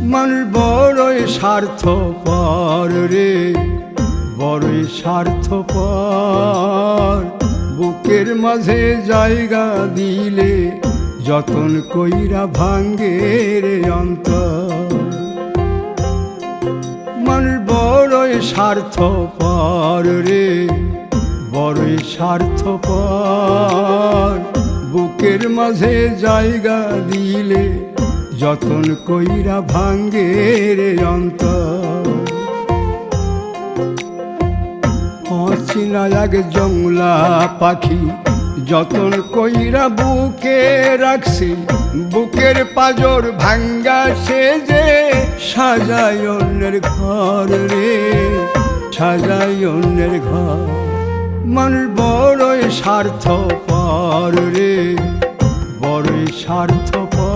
মানুষ বড়ই স্বার্থপর রে, বড়ই স্বার্থপর। বুকের মাঝে জায়গা দিলে যতন কইরা ভাঙ্গে রে অন্তর। মানুষ বড়ই স্বার্থপর রে, বড়ই স্বার্থপর। বুকের মাঝে জায়গা দিলে যতন কইরা ভাঙ্গে রে অন্তর। অচিনা এক জংলা পাখি যতন কইরা বুকে রাখছি, বুকের পাজর ভাঙ্গা সে যে সাজায় অন্যের ঘর রে, সাজায় অন্যের ঘর। মানুষ বড়ই স্বার্থপর রে, বড়ই স্বার্থপর।